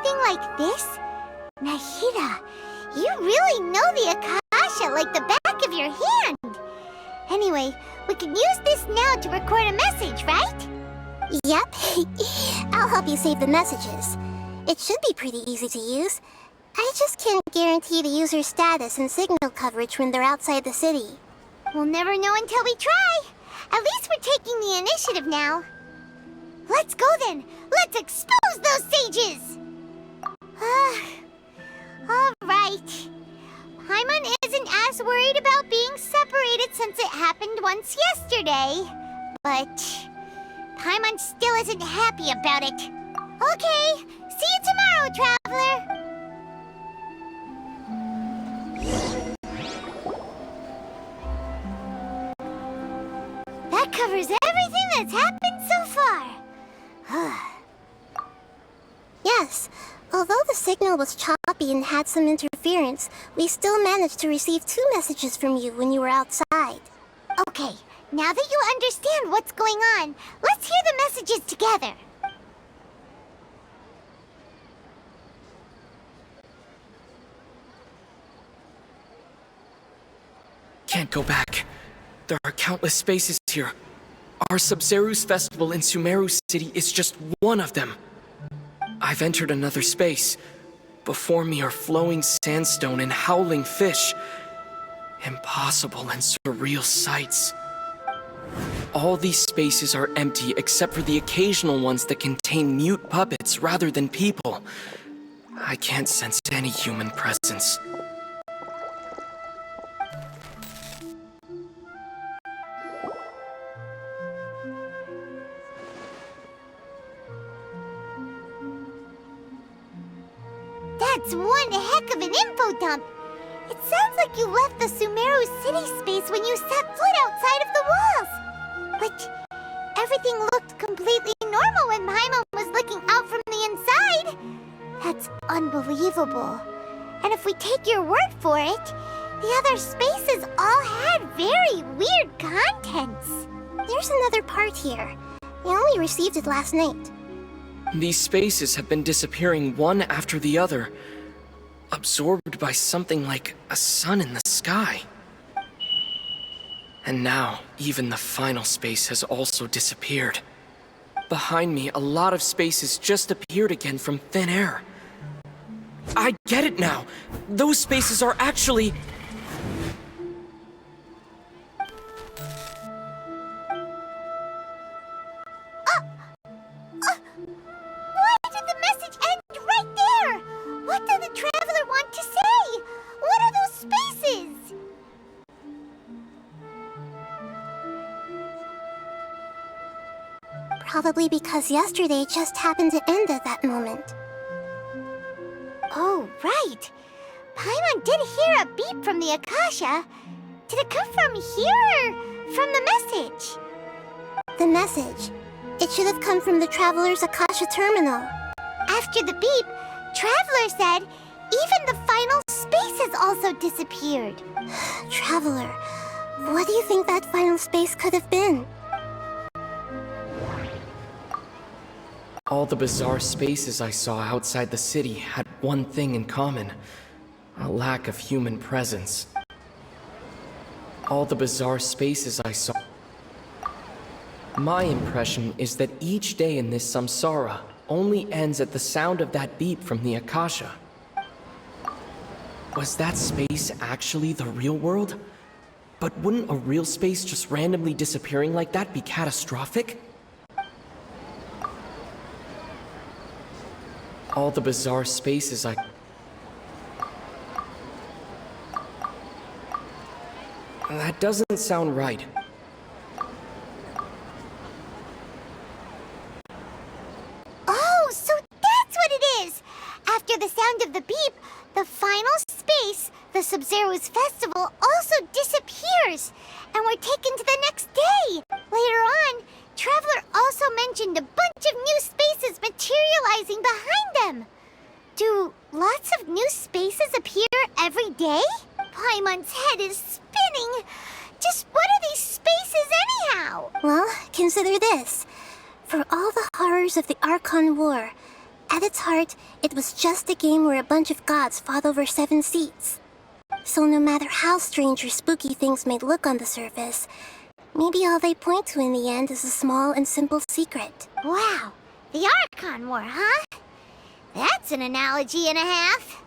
something like this? Nahida, you really know the Akasha like the back of your hand. Anyway, we can use this now to record a message, right? Yep. I'll help you save the messages. It should be pretty easy to use. I just can't guarantee the user's status and signal coverage when they're outside the city. We'll never know until we try. At least we're taking the initiative now. Let's go then. Let's expose those sages! Alright. Paimon isn't as worried about being separated since it happened once yesterday. But Paimon still isn't happy about it. Okay, see you tomorrow, Traveler! That covers everything that's happened so far. Yes. Although the signal was choppy and had some interference, we still managed to receive 2 messages from you when you were outside. Okay, now that you understand what's going on, let's hear the messages together. Can't go back. There are countless spaces here. Our Sumeru's festival in Sumeru City is just one of them. I've entered another space. Before me are flowing sandstone and howling fish. Impossible and surreal sights. All these spaces are empty except for the occasional ones that contain mute puppets rather than people. I can't sense any human presence. That's one heck of an info dump. It sounds like you left the Sumeru city space when you set foot outside of the walls. But everything looked completely normal when Paimon was looking out from the inside. That's unbelievable. And if we take your word for it, the other spaces all had very weird contents. There's another part here. We only received it last night. These spaces have been disappearing one after the other, absorbed by something like a sun in the sky. And now, even the final space has also disappeared. Behind me, a lot of spaces just appeared again from thin air. I get it now! Those spaces are actually... Why did the message end right there? What did the Traveler want to say? What are those spaces? Probably because yesterday just happened to end at that moment. Oh, right. Paimon did hear a beep from the Akasha. Did it come from here or from the message? The message. It should have come from the Traveler's Akasha terminal. After the beep, Traveler said even the final space has also disappeared. Traveler, what do you think that final space could have been? All the bizarre spaces I saw outside the city had one thing in common: a lack of human presence. All the bizarre spaces I saw... My impression is that each day in this samsara only ends at the sound of that beep from the Akasha. Was that space actually the real world? But wouldn't a real space just randomly disappearing like that be catastrophic? All the bizarre spaces That doesn't sound right. Oh, so that's what it is! After the sound of the beep, the final space, the Sumeru's festival, also disappears, and we're taken to the next day. Later on, Traveler also mentioned a bunch of new spaces materializing behind them. Do lots of new spaces appear every day? Paimon's head is spinning. Just what are these spaces anyhow? Well, consider this. For all the horrors of the Archon War, At its heart, it was just a game where a bunch of gods fought over 7 seats. So no matter how strange or spooky things may look on the surface, maybe all they point to in the end is a small and simple secret. Wow, the Archon War, huh? That's an analogy and a half.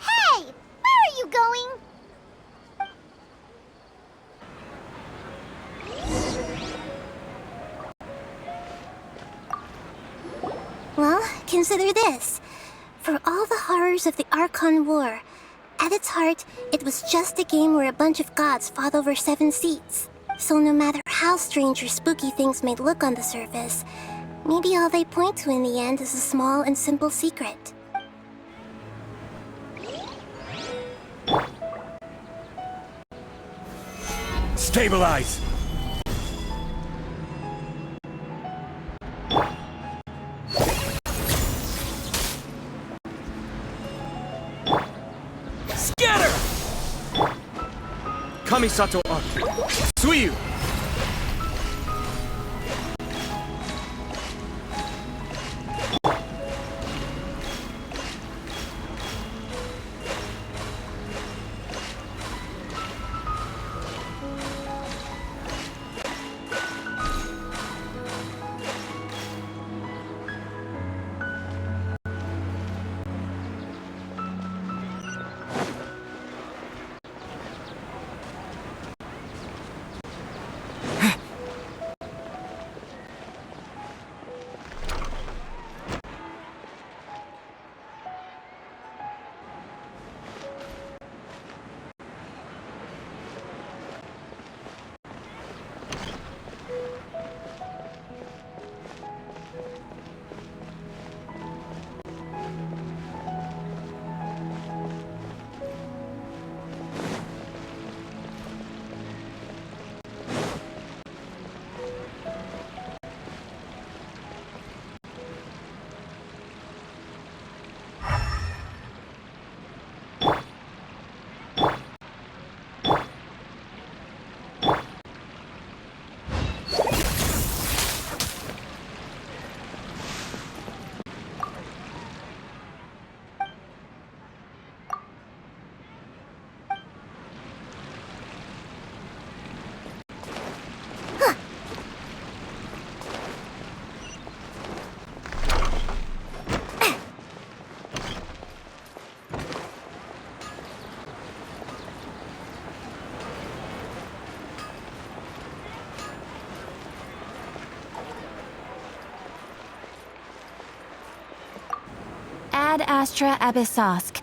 Hey, where are you going? Well, consider this. For all the horrors of the Archon War, at its heart, it was just a game where a bunch of gods fought over 7 seats. So no matter how strange or spooky things may look on the surface, maybe all they point to in the end is a small and simple secret. Stabilize! Scatter! Kamisato Archon. Sumeru! Ad Astra Abyssosk.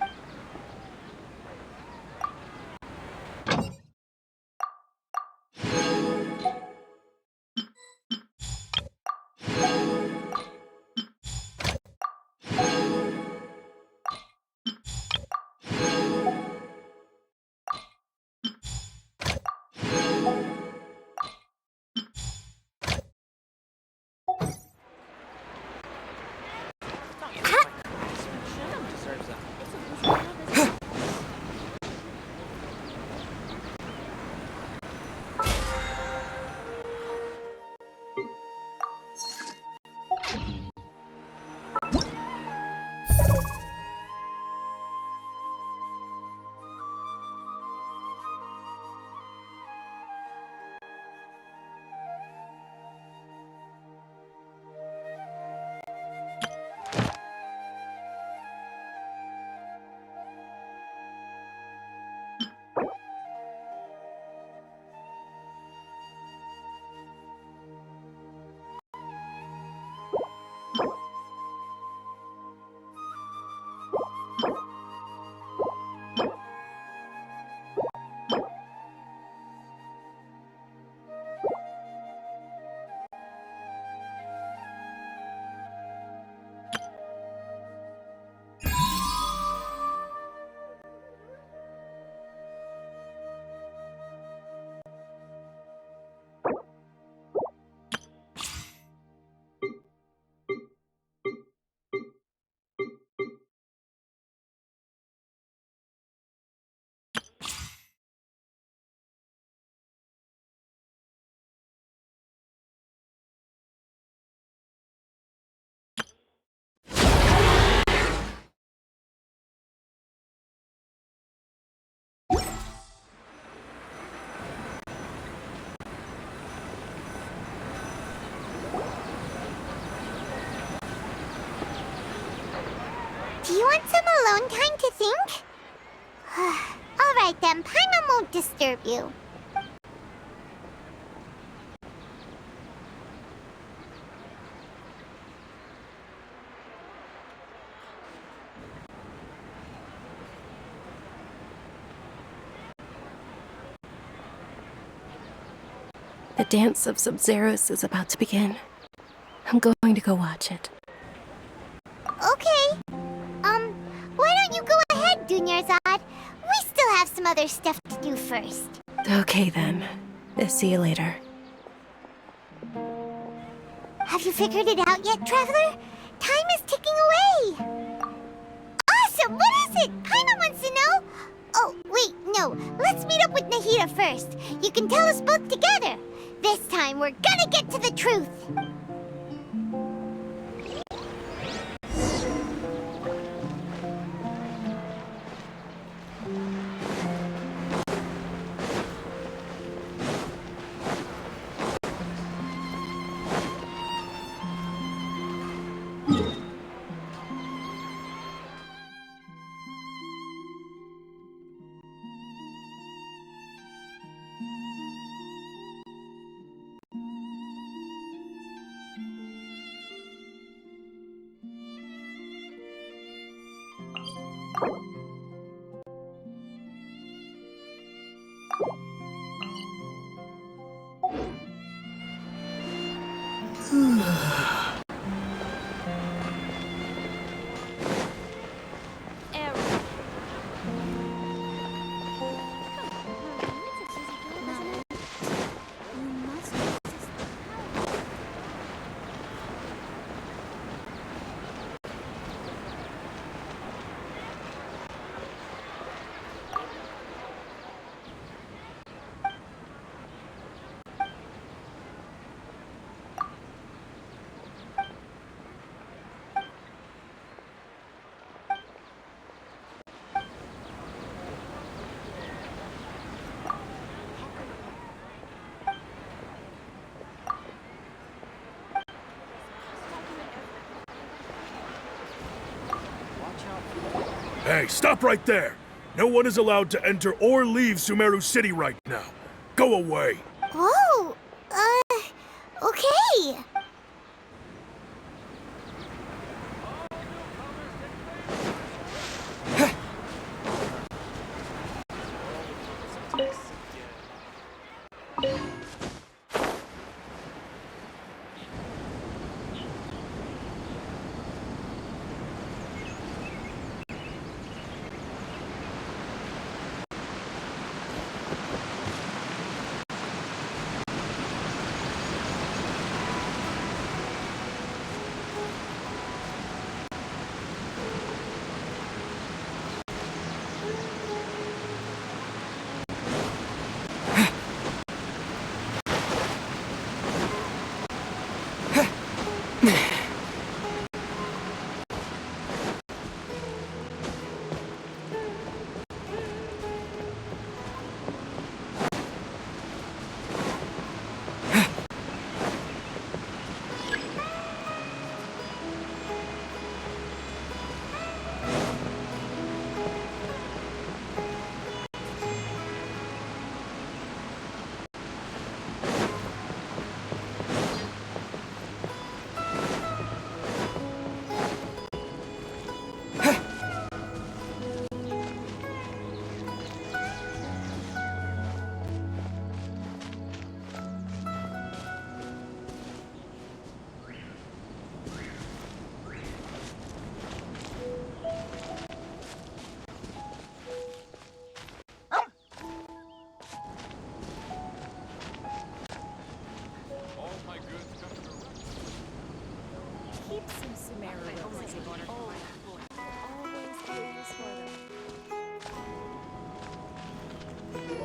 Do you want some alone time to think? Alright then, Paimon won't disturb you. The dance of Sub-Zeros is about to begin. I'm going to go watch it. Okay. Why don't you go ahead, Dunyarzad? We still have some other stuff to do first. Okay then. See you later. Have you figured it out yet, Traveler? Time is ticking away. Awesome! What is it? Paimon wants to know. Oh, wait, no. Let's meet up with Nahida first. You can tell us both together. This time, we're gonna get to the truth. Hey, stop right there! No one is allowed to enter or leave Sumeru City right now. Go away! Whoa! Okay. Keep some Sumeru roses in order. Always have use for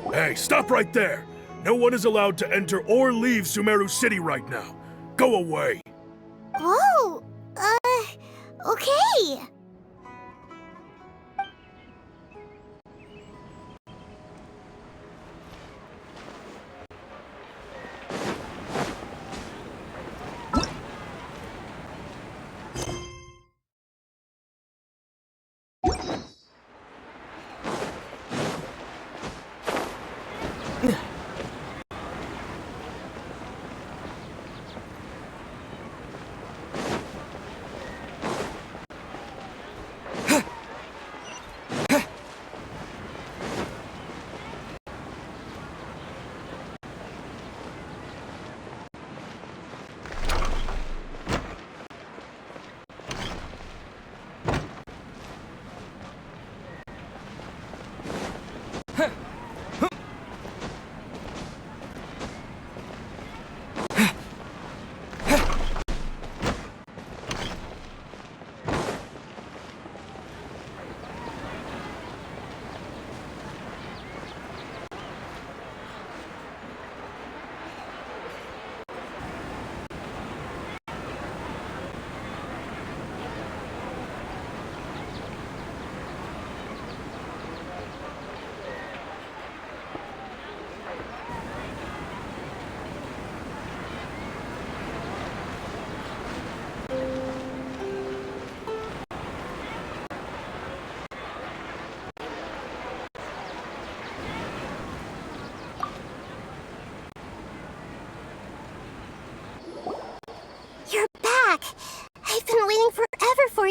them. Hey, stop right there! No one is allowed to enter or leave Sumeru City right now. Go away! Whoa! Okay.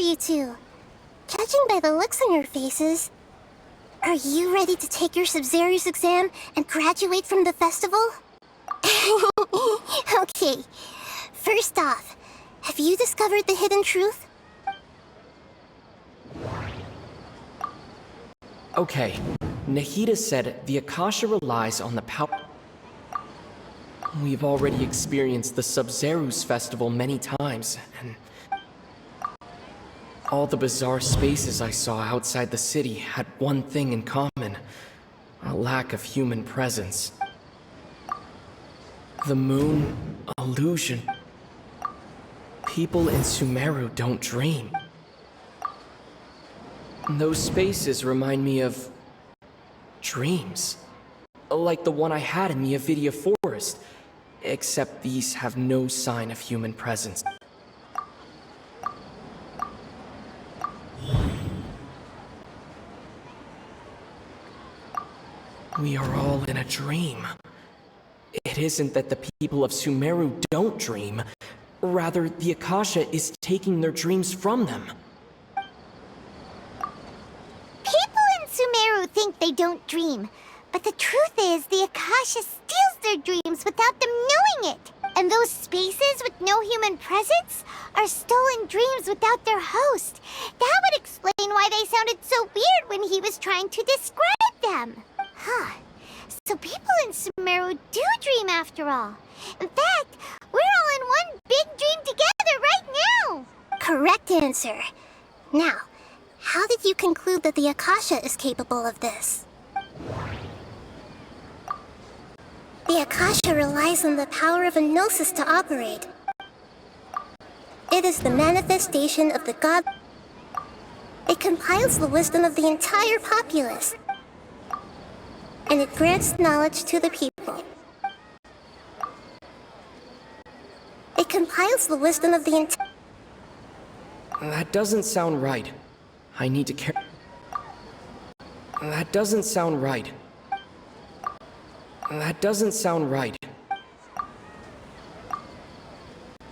you two. Judging by the looks on your faces, are you ready to take your Sub-Zero's exam and graduate from the festival? Okay, first off, have you discovered the hidden truth? Okay, Nahida said the Akasha relies on the power. We've already experienced the Sub-Zero's festival many times, and all the bizarre spaces I saw outside the city had one thing in common: a lack of human presence. The moon, illusion. People in Sumeru don't dream. Those spaces remind me of dreams. Like the one I had in the Avidia Forest, except these have no sign of human presence. We are all in a dream. It isn't that the people of Sumeru don't dream. Rather, the Akasha is taking their dreams from them. People in Sumeru think they don't dream, but the truth is the Akasha steals their dreams without them knowing it. And those spaces with no human presence are stolen dreams without their host. That would explain why they sounded so weird when he was trying to describe them. Huh. So people in Sumeru do dream after all. In fact, we're all in one big dream together right now. Correct answer. Now, how did you conclude that the Akasha is capable of this? The Akasha relies on the power of a gnosis to operate. It is the manifestation of the god. It compiles the wisdom of the entire populace, and it grants knowledge to the people. It compiles the wisdom of the entire. That doesn't sound right. I need to care. That doesn't sound right. That doesn't sound right.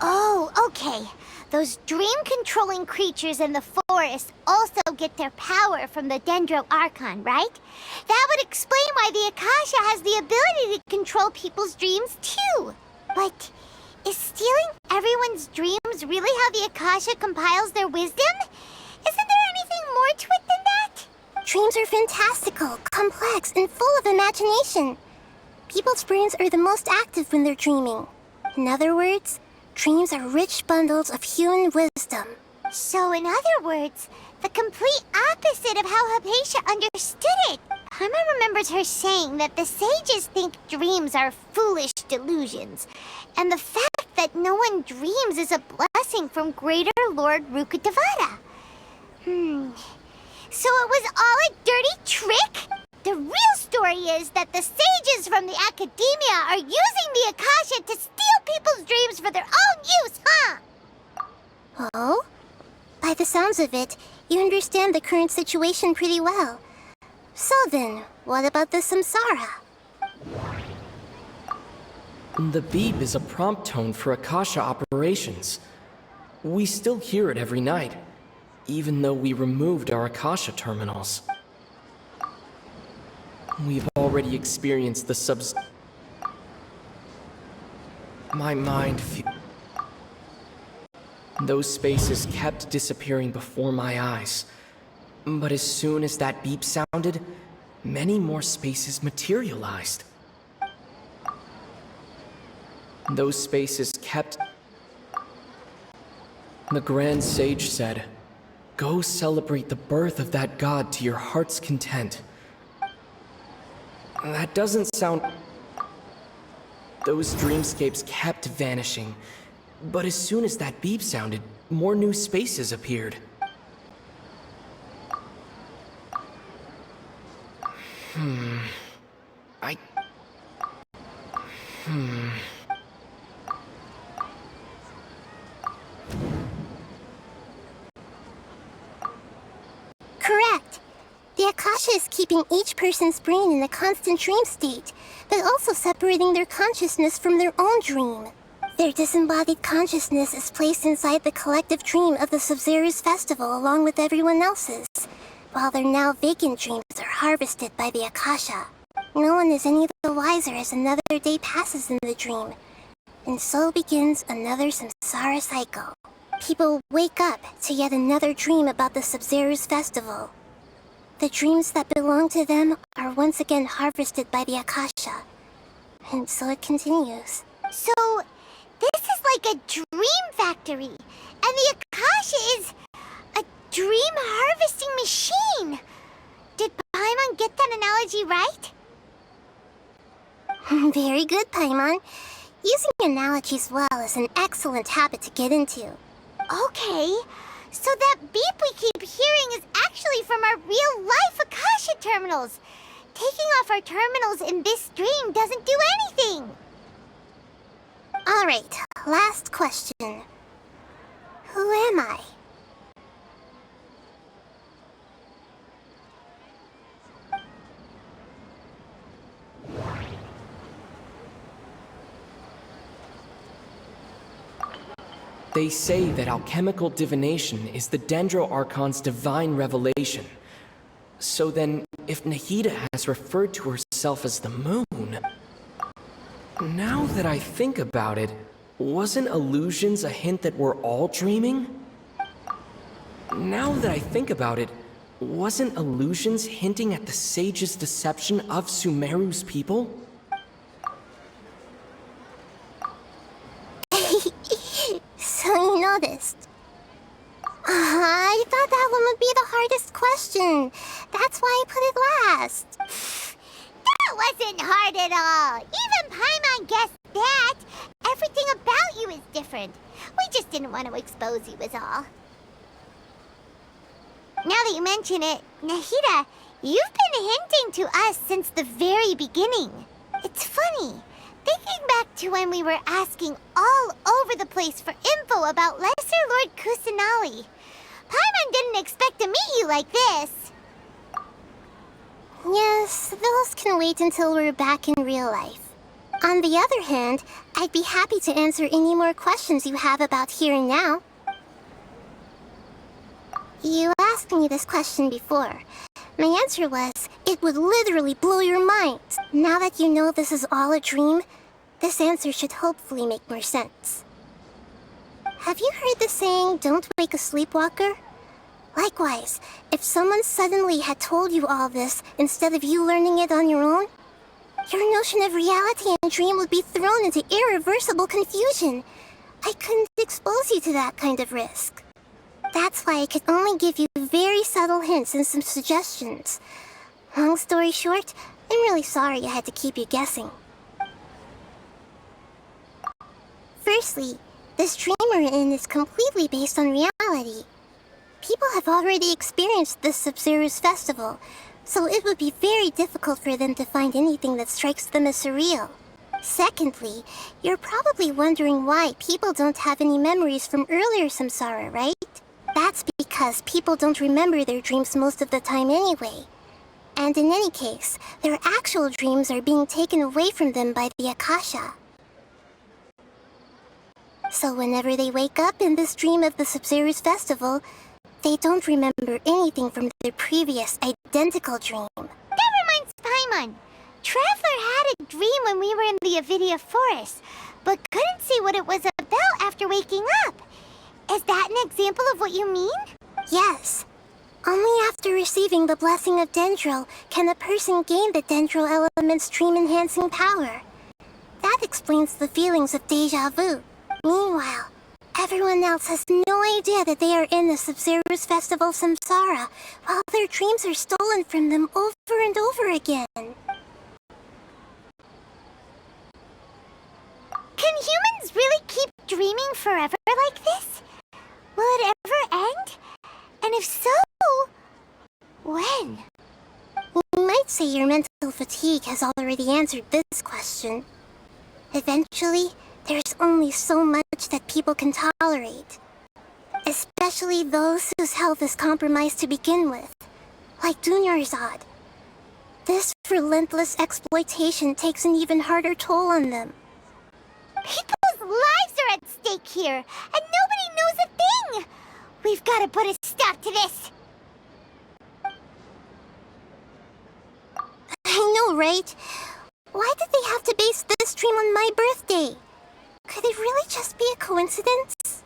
Oh, okay. Those dream-controlling creatures in the forest also get their power from the Dendro Archon, right? That would explain why the Akasha has the ability to control people's dreams, too. But is stealing everyone's dreams really how the Akasha compiles their wisdom? Isn't there anything more to it than that? Dreams are fantastical, complex, and full of imagination. People's brains are the most active when they're dreaming. In other words, dreams are rich bundles of human wisdom. So in other words, the complete opposite of how Hypatia understood it. Karma remembers her saying that the sages think dreams are foolish delusions, and the fact that no one dreams is a blessing from Greater Lord Rukkhadevata. So it was all a dirty trick? The real story is that the sages from the academia are using the Akasha to steal people's dreams for their own use, huh? Oh? By the sounds of it, you understand the current situation pretty well. So then, what about the samsara? The beep is a prompt tone for Akasha operations. We still hear it every night, even though we removed our Akasha terminals. We've already experienced the My mind Those spaces kept disappearing before my eyes. But as soon as that beep sounded, many more spaces materialized. Those spaces kept... The Grand Sage said, "Go celebrate the birth of that god to your heart's content." That doesn't sound... Those dreamscapes kept vanishing, but as soon as that beep sounded, more new spaces appeared. Correct. The Akasha is keeping each person's brain in a constant dream state, but also separating their consciousness from their own dream. Their disembodied consciousness is placed inside the collective dream of the Sub-Zero's festival along with everyone else's, while their now vacant dreams are harvested by the Akasha. No one is any the wiser as another day passes in the dream, and so begins another samsara cycle. People wake up to yet another dream about the Sub-Zero's festival. The dreams that belong to them are once again harvested by the Akasha, and so it continues. So, this is like a dream factory, and the Akasha is a dream harvesting machine. Did Paimon get that analogy right? Very good, Paimon. Using analogies well is an excellent habit to get into. Okay, so that beep we keep hearing is actually from our real-life Akasha terminals. Taking off our terminals in this dream doesn't do anything. Alright, last question. Who am I? They say that alchemical divination is the Dendro Archon's divine revelation. So then, if Nahida has referred to herself as the moon... Now that I think about it, wasn't illusions a hint that we're all dreaming? Now that I think about it, wasn't illusions hinting at the sage's deception of Sumeru's people? So you noticed. I thought that one would be the hardest question. That's why I put it last. That wasn't hard at all. Even Paimon guessed that. Everything about you is different. We just didn't want to expose you is all. Now that you mention it, Nahida, you've been hinting to us since the very beginning. It's funny. Thinking back to when we were asking all over the place for info about Lesser Lord Kusanali, Paimon didn't expect to meet you like this. Yes, those can wait until we're back in real life. On the other hand, I'd be happy to answer any more questions you have about here and now. You asked me this question before. My answer was, it would literally blow your mind. Now that you know this is all a dream, this answer should hopefully make more sense. Have you heard the saying, don't wake a sleepwalker? Likewise, if someone suddenly had told you all this instead of you learning it on your own, your notion of reality and dream would be thrown into irreversible confusion. I couldn't expose you to that kind of risk. That's why I could only give you very subtle hints and some suggestions. Long story short, I'm really sorry I had to keep you guessing. Firstly, this dream we're in is completely based on reality. People have already experienced this Sub-Zero's festival, so it would be very difficult for them to find anything that strikes them as surreal. Secondly, you're probably wondering why people don't have any memories from earlier samsara, right? That's because people don't remember their dreams most of the time anyway. And in any case, their actual dreams are being taken away from them by the Akasha. So whenever they wake up in this dream of the Sub-Zero's festival, they don't remember anything from their previous identical dream. That reminds Paimon. Traveler had a dream when we were in the Avidia forest, but couldn't see what it was about after waking up. Is that an example of what you mean? Yes. Only after receiving the blessing of Dendro can a person gain the Dendro element's dream-enhancing power. That explains the feelings of deja vu. Meanwhile, everyone else has no idea that they are in the Sub-Zero's festival samsara, while their dreams are stolen from them over and over again. Can humans really keep dreaming forever like this? Will it ever end? And if so, when? You might say your mental fatigue has already answered this question. Eventually, there's only so much that people can tolerate. Especially those whose health is compromised to begin with, like Dunyarzad. This relentless exploitation takes an even harder toll on them. People's lives are at stake here, and nobody knows a thing! We've got to put a stop to this! I know, right? Why did they have to base this dream on my birthday? Could it really just be a coincidence?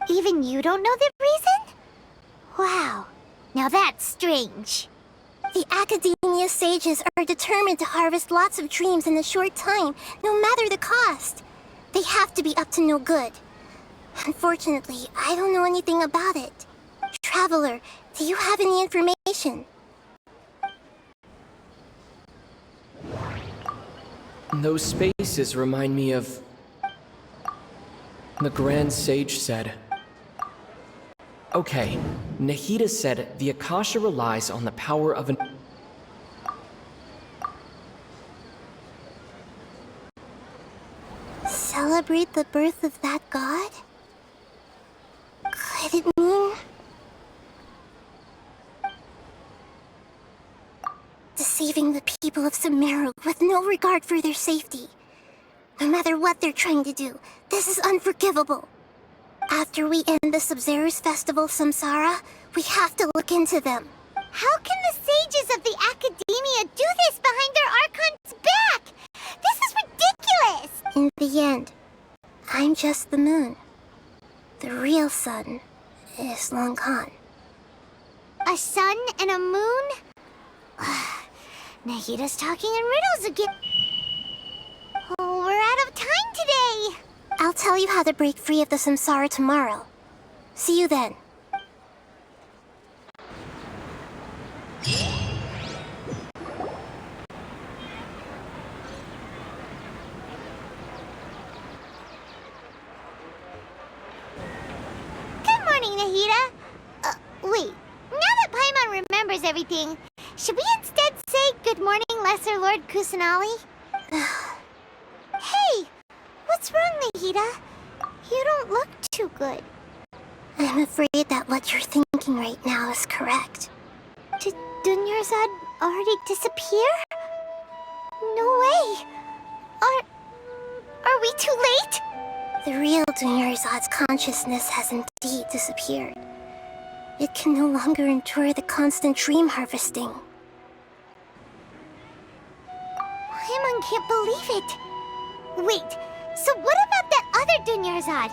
Even you don't know the reason? Wow, now that's strange. The Academia sages are determined to harvest lots of dreams in a short time, no matter the cost. They have to be up to no good. Unfortunately, I don't know anything about it. Traveler, do you have any information? Those spaces remind me of... the Grand Sage said. Okay, Nahida said the Akasha relies on the power of an... Celebrate the birth of that god? Could it mean... deceiving the people of Sumeru with no regard for their safety? No matter what they're trying to do, this is unforgivable. After we end the Sub-Zero's festival Samsara, we have to look into them. How can the sages of the Academia do this behind their Archon's back? This is ridiculous! In the end, I'm just the moon. The real sun is long gone. A sun and a moon? Nahida's talking in riddles again. Oh, we're out of time today! I'll tell you how to break free of the samsara tomorrow. See you then. Good morning, Nahida. Wait. Now that Paimon remembers everything, should we instead say good morning, Lesser Lord Kusanali? Hey! What's wrong, Nahida? You don't look too good. I'm afraid that what you're thinking right now is correct. Did Dunyarzad already disappear? No way! Are we too late? The real Dunyarzad's consciousness has indeed disappeared. It can no longer endure the constant dream harvesting. Paimon can't believe it. Wait, so what about that other Dunyarzad?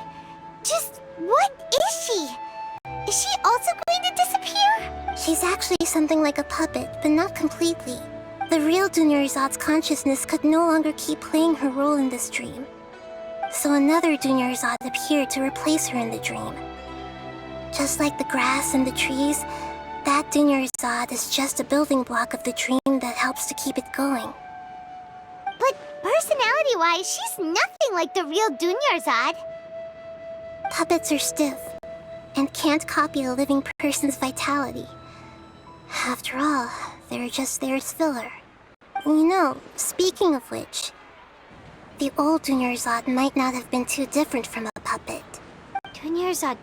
Just what is she? Is she also going to disappear? She's actually something like a puppet, but not completely. The real Dunyarzad's consciousness could no longer keep playing her role in this dream. So another Dunyarzad appeared to replace her in the dream. Just like the grass and the trees, that Dunyarzad is just a building block of the dream that helps to keep it going. But personality-wise, she's nothing like the real Dunyarzad. Puppets are stiff and can't copy a living person's vitality. After all, they're just there as filler. You know, speaking of which, the old Dunyarzad might not have been too different from a puppet. Dunyarzad